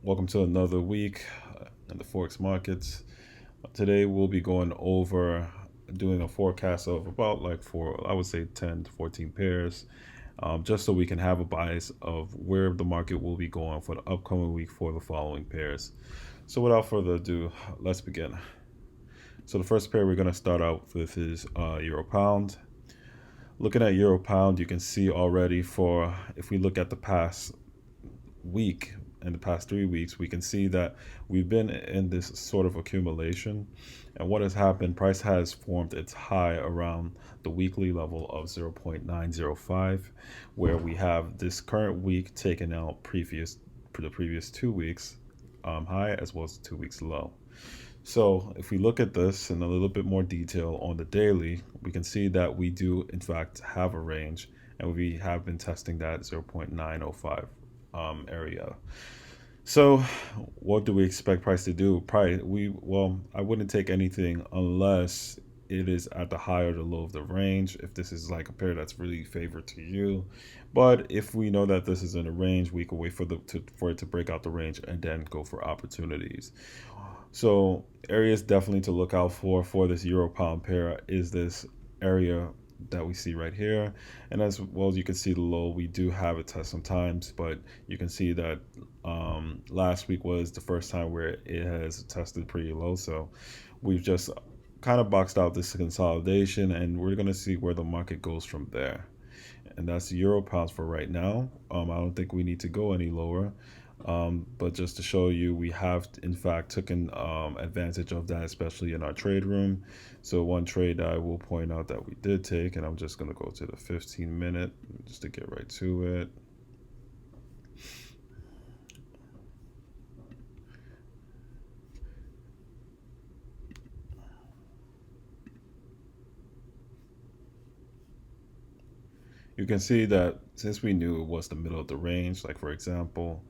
Welcome to another week in the Forex markets. Today we'll be going over doing a forecast of about I would say 10 to 14 pairs, just so we can have a bias of where the market will be going for the upcoming week for the following pairs. So without further ado, let's begin. So the first pair we're going to start out with is Euro Pound. Looking at Euro Pound, you can see already if we look at the past week and the past 3 weeks, we can see that we've been in this sort of accumulation. And what has happened, price has formed its high around the weekly level of 0.905, where we have this current week taken out the previous 2 weeks high as well as 2 weeks low. So if we look at this in a little bit more detail on the daily, we can see that we do in fact have a range, and we have been testing that 0.905 area. So what do we expect price to do? I wouldn't take anything unless it is at the high or the low of the range, if this is like a pair that's really favored to you. But if we know that this is in a range, we can wait for it to break out the range and then go for opportunities. So areas definitely to look out for this Euro Pound pair is this area that we see right here, and as well as you can see the low, we do have it test sometimes, but you can see that last week was the first time where it has tested pretty low. So we've just kind of boxed out this consolidation, and we're going to see where the market goes from there. And that's Euro Pounds for right now. I don't think we need to go any lower. But just to show you, we have in fact taken advantage of that, especially in our trade room. So one trade I will point out that we did take, and I'm just going to go to the 15-minute just to get right to it. You can see that since we knew it was the middle of the range, like for example,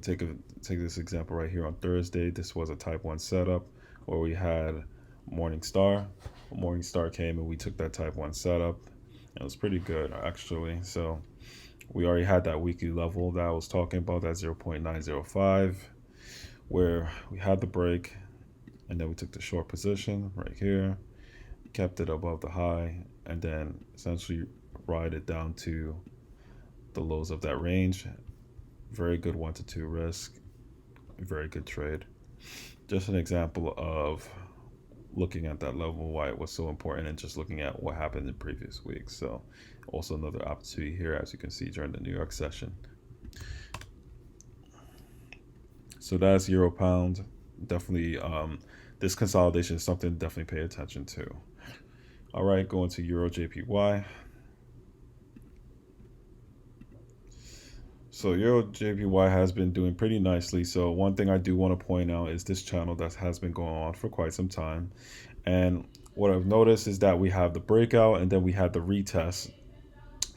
take this example right here on Thursday. This was a type 1 setup where we had Morningstar. Morningstar came and we took that type 1 setup. It was pretty good actually. So we already had that weekly level that I was talking about, that 0.905, where we had the break, and then we took the short position right here, kept it above the high, and then essentially ride it down to the lows of that range. Very good 1 to 2 risk, very good trade. Just an example of looking at that level, why it was so important, and just looking at what happened in previous weeks. So also another opportunity here, as you can see, during the New York session. So that's Euro Pound. Definitely this consolidation is something to definitely pay attention to. All right, going to Euro JPY. So Euro JPY has been doing pretty nicely. So one thing I do want to point out is this channel that has been going on for quite some time. And what I've noticed is that we have the breakout, and then we had the retest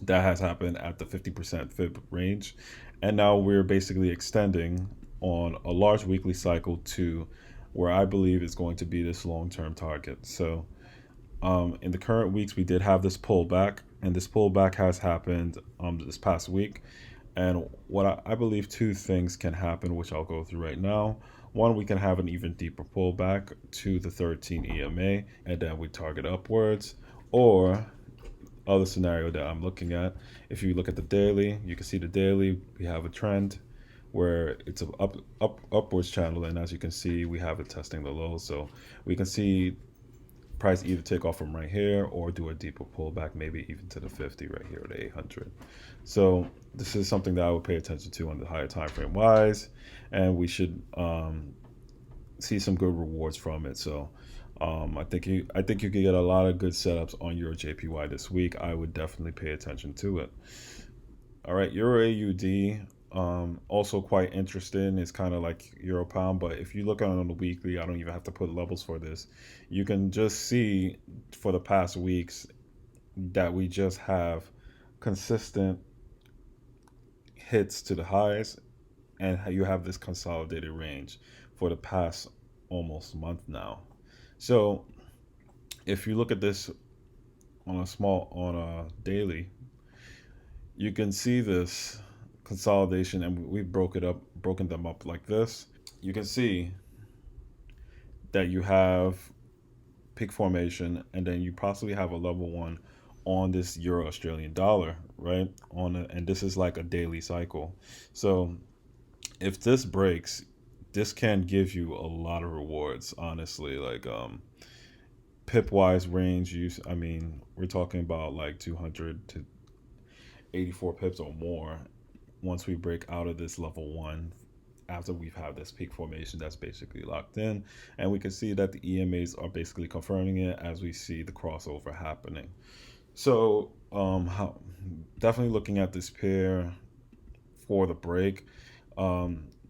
that has happened at the 50% fib range. And now we're basically extending on a large weekly cycle to where I believe is going to be this long-term target. So in the current weeks, we did have this pullback, and this pullback has happened this past week. And what I believe 2 things can happen, which I'll go through right now. One, we can have an even deeper pullback to the 13 EMA, and then we target upwards. Or other scenario that I'm looking at, if you look at the daily, you can see the daily, we have a trend where it's an upwards channel, and as you can see, we have it testing the low. So we can see price either take off from right here or do a deeper pullback, maybe even to the 50 right here, the 800. So this is something that I would pay attention to on the higher time frame wise, and we should see some good rewards from it. So I think you could get a lot of good setups on Euro JPY this week. I would definitely pay attention to it. All right, Euro AUD. Also quite interesting. It's kind of like Euro Pound, but if you look on the weekly, I don't even have to put levels for this. You can just see for the past weeks that we just have consistent hits to the highs, and you have this consolidated range for the past almost month now. So if you look at this on a daily, you can see this consolidation, and we broken them up like this. You can see that you have peak formation, and then you possibly have a level one on this Euro Australian dollar, right? And this is like a daily cycle. So if this breaks, this can give you a lot of rewards, honestly. Like pip wise range, I mean, we're talking about like 200 to 84 pips or more once we break out of this level one, after we've had this peak formation that's basically locked in. And we can see that the EMAs are basically confirming it as we see the crossover happening. So definitely looking at this pair for the break.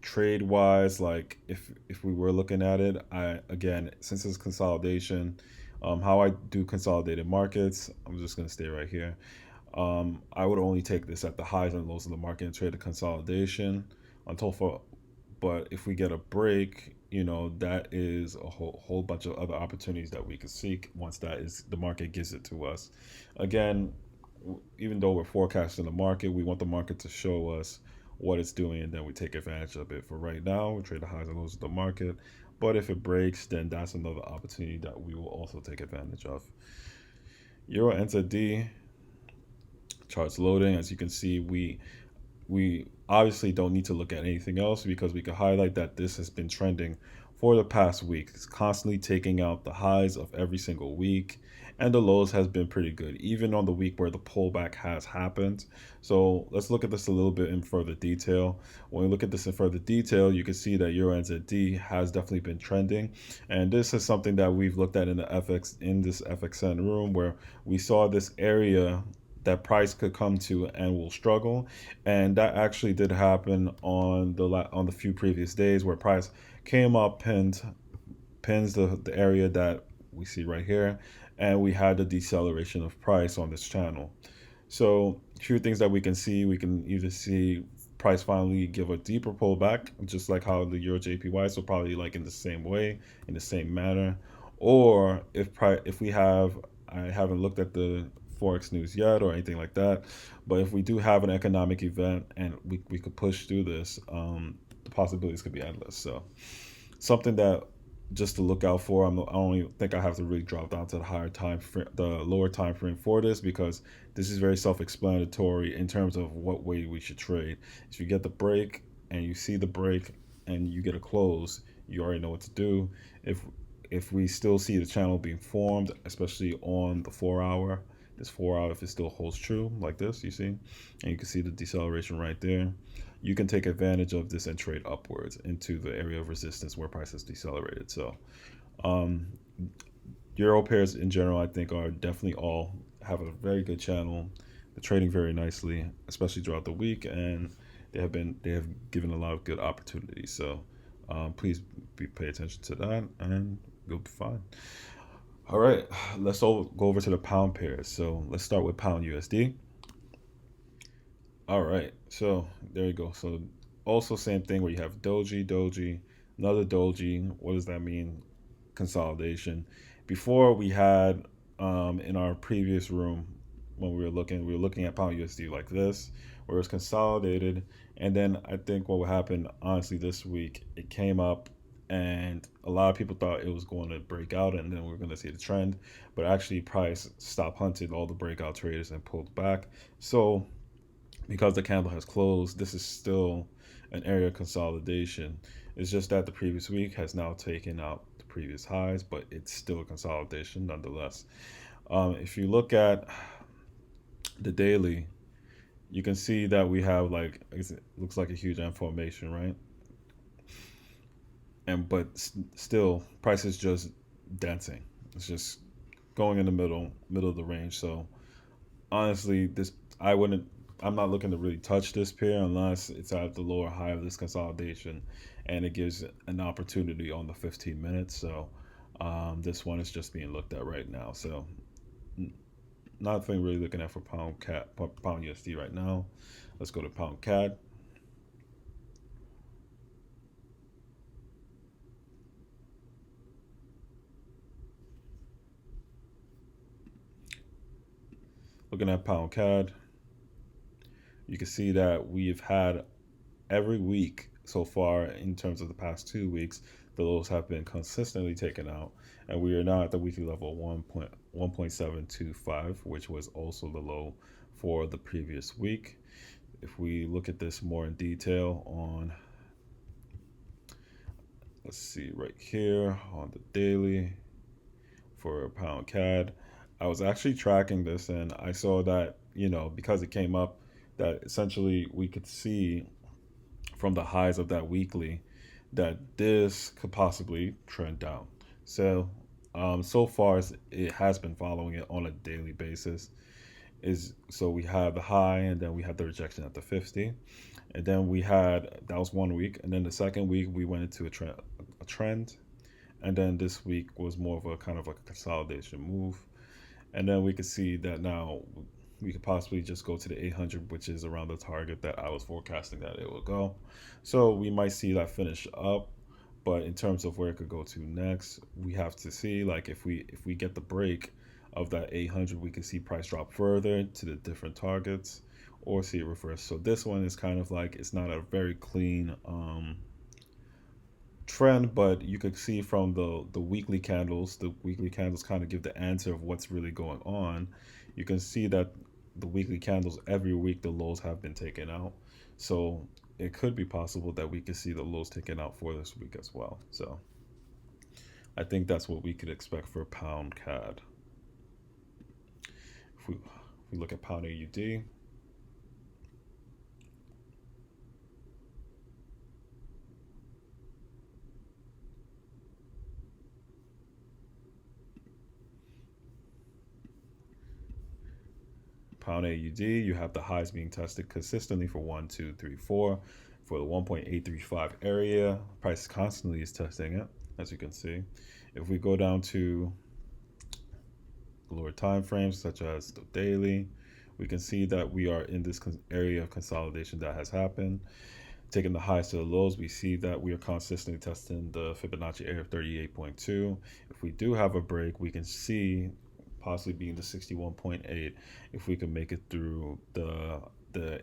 Trade wise, like if we were looking at it, I again, since it's consolidation, how I do consolidated markets, I'm just gonna stay right here. I would only take this at the highs and lows of the market and trade the consolidation until for. But if we get a break, you know, that is a whole bunch of other opportunities that we could seek once that is the market gives it to us. Again, even though we're forecasting the market, we want the market to show us what it's doing, and then we take advantage of it. For right now, we trade the highs and lows of the market. But if it breaks, then that's another opportunity that we will also take advantage of. Euro NZD charts loading. As you can see, we obviously don't need to look at anything else because we can highlight that this has been trending for the past week. It's constantly taking out the highs of every single week, and the lows has been pretty good, even on the week where the pullback has happened. So let's look at this a little bit in further detail. When we look at this in further detail, you can see that Euro NZD has definitely been trending, and this is something that we've looked at in this FXN room, where we saw this area that price could come to and will struggle, and that actually did happen on the few previous days where price came up, pins the area that we see right here, and we had the deceleration of price on this channel. So a few things that we can either see price finally give a deeper pullback, just like how the Euro JPY, so probably like in the same way, in the same manner, or if we have, I haven't looked at the Forex news yet or anything like that, but if we do have an economic event and we could push through this, the possibilities could be endless. So something that just to look out for. I don't even think I have to really drop down to the lower time frame for this, because this is very self-explanatory in terms of what way we should trade. If you get the break and you see the break and you get a close, you already know what to do. If we still see the channel being formed, especially on the 4 hour, this 4 hour, if it still holds true like this, you see, and you can see the deceleration right there, you can take advantage of this and trade upwards into the area of resistance where price has decelerated. So Euro pairs in general, I think, are definitely all have a very good channel. They're trading very nicely, especially throughout the week, and they have given a lot of good opportunities. So please pay attention to that, and you'll be fine. All right, let's all go over to the pound pairs. So let's start with pound USD. All right, so there you go. So also same thing where you have doji, another doji. What does that mean? Consolidation. Before we had in our previous room when we were looking at pound USD like this, where it's consolidated, and then I think what would happen honestly this week, it came up, and a lot of people thought it was going to break out, and then we are going to see the trend, but actually price stopped hunting all the breakout traders and pulled back. So because the candle has closed, this is still an area of consolidation. It's just that the previous week has now taken out the previous highs, but it's still a consolidation nonetheless. If you look at the daily, you can see that we have like, it looks like a huge M formation, right? But still, price is just dancing. It's just going in the middle of the range. So honestly, I'm not looking to really touch this pair unless it's at the lower high of this consolidation and it gives an opportunity on the 15 minutes. So this one is just being looked at right now. So nothing really looking at for pound USD right now. Let's go to pound CAD. Looking at pound CAD, you can see that we've had every week so far in terms of the past 2 weeks, the lows have been consistently taken out, and we are now at the weekly level 1.725, which was also the low for the previous week. If we look at this more in detail on, let's see right here on the daily for pound CAD, I was actually tracking this and I saw that, because it came up, that essentially we could see from the highs of that weekly that this could possibly trend down. So far it has been following it on a daily basis. So we had the high, and then we had the rejection at the 50, and then that was 1 week, and then the second week we went into a trend, and then this week was more of a kind of like a consolidation move, and then we could see that now we could possibly just go to the 800, which is around the target that I was forecasting that it would go. So we might see that finish up, but in terms of where it could go to next, we have to see, like, if we get the break of that 800, we can see price drop further to the different targets or see it reverse. So this one is kind of like, it's not a very clean trend, but you could see from the weekly candles kind of give the answer of what's really going on. You can see that the weekly candles, every week the lows have been taken out, so it could be possible that we could see the lows taken out for this week as well. So I think that's what we could expect for pound CAD. If we look at pound AUD, pound AUD, you have the highs being tested consistently for 1, 2, 3, 4 for the 1.835 area. Price constantly is testing it, as you can see. If we go down to lower time frames, such as the daily, we can see that we are in this area of consolidation that has happened. Taking the highs to the lows, we see that we are consistently testing the Fibonacci area of 38.2. If we do have a break, we can see possibly being the 61.8 if we can make it through the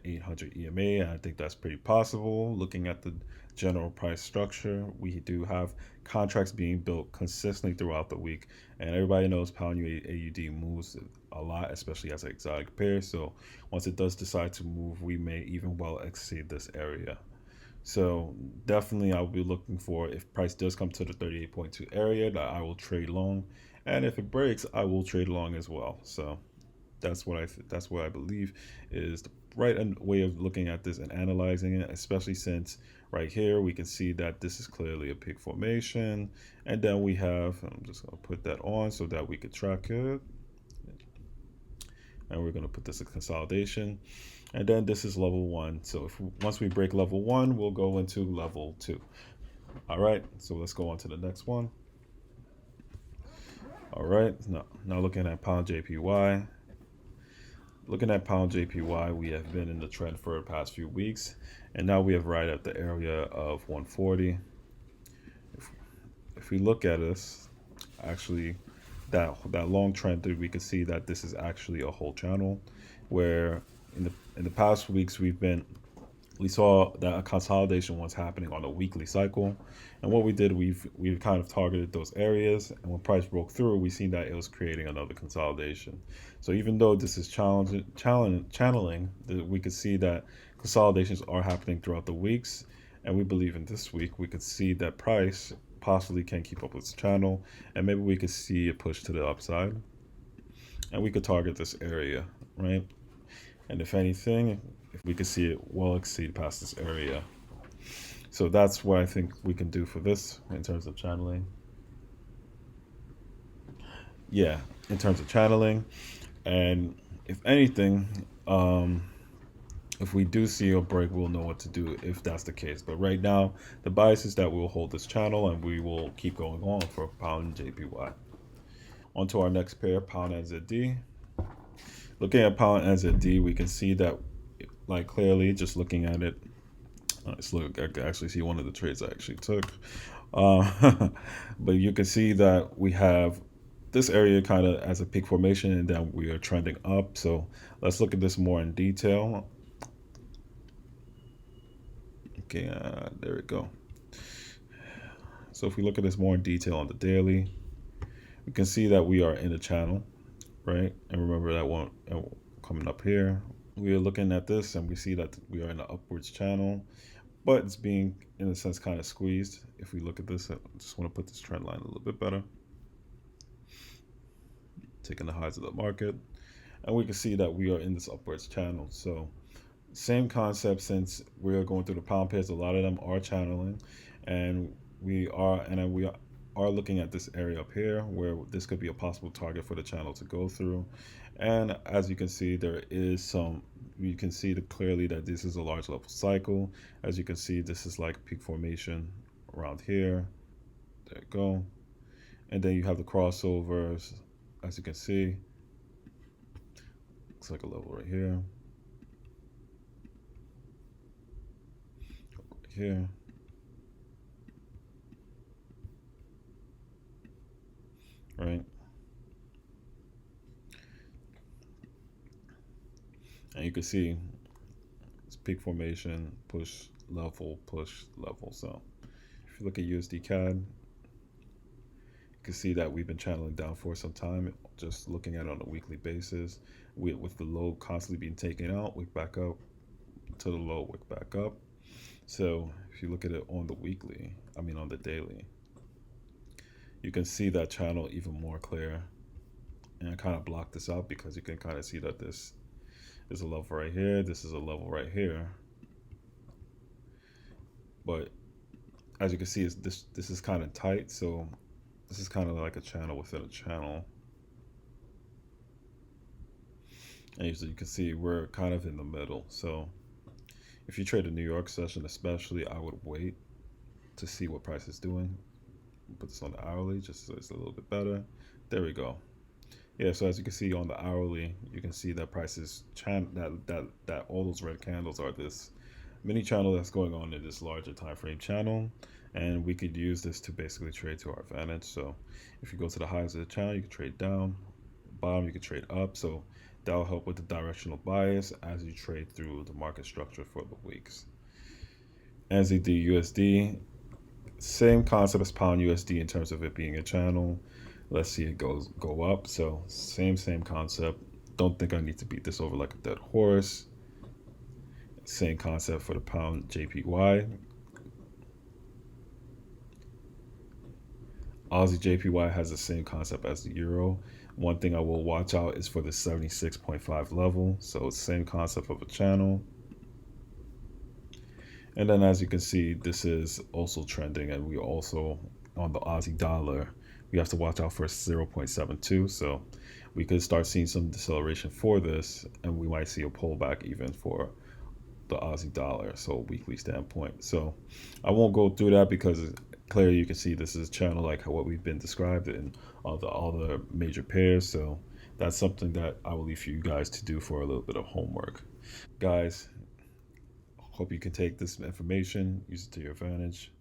800 EMA, and I think that's pretty possible. Looking at the general price structure, we do have contracts being built consistently throughout the week, and everybody knows pound AUD moves a lot, especially as an exotic pair. So once it does decide to move, we may even well exceed this area. So definitely I'll be looking for, if price does come to the 38.2 area, that I will trade long, and if it breaks, I will trade long as well. So that's what I believe is the right way of looking at this and analyzing it, especially since right here we can see that this is clearly a peak formation, and then we have, I'm just going to put that on so that we could track it, and we're going to put this in consolidation, and then this is level 1. So once we break level 1, we'll go into level 2. All right, so let's go on to the next one. All right, now looking at pound JPY. Looking at pound JPY, we have been in the trend for the past few weeks, and now we have right at the area of 140. If we look at this, actually, that long trend, we can see that this is actually a whole channel, where in the past weeks we saw that a consolidation was happening on a weekly cycle, and what we did, we've kind of targeted those areas, and when price broke through, we seen that it was creating another consolidation. So even though this is channeling, we could see that consolidations are happening throughout the weeks, and we believe in this week we could see that price possibly can keep up with this channel, and maybe we could see a push to the upside, and we could target this area, right? And if anything, if we could see it well exceed past this area. So that's what I think we can do for this in terms of channeling. Yeah, in terms of channeling. And if anything, if we do see a break, we'll know what to do if that's the case. But right now, the bias is that we'll hold this channel and we will keep going on for pound JPY. On to our next pair, pound NZD. Looking at pound NZD, we can see that, like, clearly, just looking at it, let's look. I can actually see one of the trades I actually took. But you can see that we have this area kind of as a peak formation, and then we are trending up. So let's look at this more in detail. GBPCAD. There we go. So if we look at this more in detail on the daily, we can see that we are in a channel, right? And remember that one coming up here, we are looking at this and we see that we are in an upwards channel, but it's being, in a sense, kind of squeezed. If we look at this, I just want to put this trend line a little bit better. Taking the highs of the market, and we can see that we are in this upwards channel. So same concept, since we are going through the pound pairs, a lot of them are channeling, and we are looking at this area up here where this could be a possible target for the channel to go through. And as you can see, there is some, you can see clearly that this is a large level cycle. As you can see, this is like peak formation around here. There you go. And then you have the crossovers. As you can see, looks like a level right here. Right here. Right. And you can see it's peak formation, push, level, push, level. So if you look at USDCAD, you can see that we've been channeling down for some time, just looking at it on a weekly basis, with the low constantly being taken out, wick back up, to the low, wick back up. So if you look at it on the weekly, on the daily, you can see that channel even more clear. And I kind of block this out because you can kind of see that this is a level right here, this is a level right here. But as you can see, this is kind of tight, so this is kind of like a channel within a channel. And as you can see, we're kind of in the middle. So if you trade a New York session especially, I would wait to see what price is doing. Put this on the hourly just so it's a little bit better. There we go. Yeah, so as you can see on the hourly, you can see that prices that all those red candles are this mini channel that's going on in this larger time frame channel, and we could use this to basically trade to our advantage. So if you go to the highs of the channel, you can trade down, bottom you can trade up. So that'll help with the directional bias as you trade through the market structure for the weeks. NZD USD, same concept as pound USD in terms of it being a channel. Let's see it go up. So same concept. Don't think I need to beat this over like a dead horse. Same concept for the pound JPY. Aussie JPY has the same concept as the euro. One thing I will watch out is for the 76.5 level. So it's same concept of a channel. And then as you can see, this is also trending, and we also on the Aussie dollar, we have to watch out for 0.72. So we could start seeing some deceleration for this, and we might see a pullback even for the Aussie dollar, so weekly standpoint. So I won't go through that because clearly you can see this is a channel like what we've been described in all the major pairs. So that's something that I will leave for you guys to do for a little bit of homework. Guys, hope you can take this information, use it to your advantage.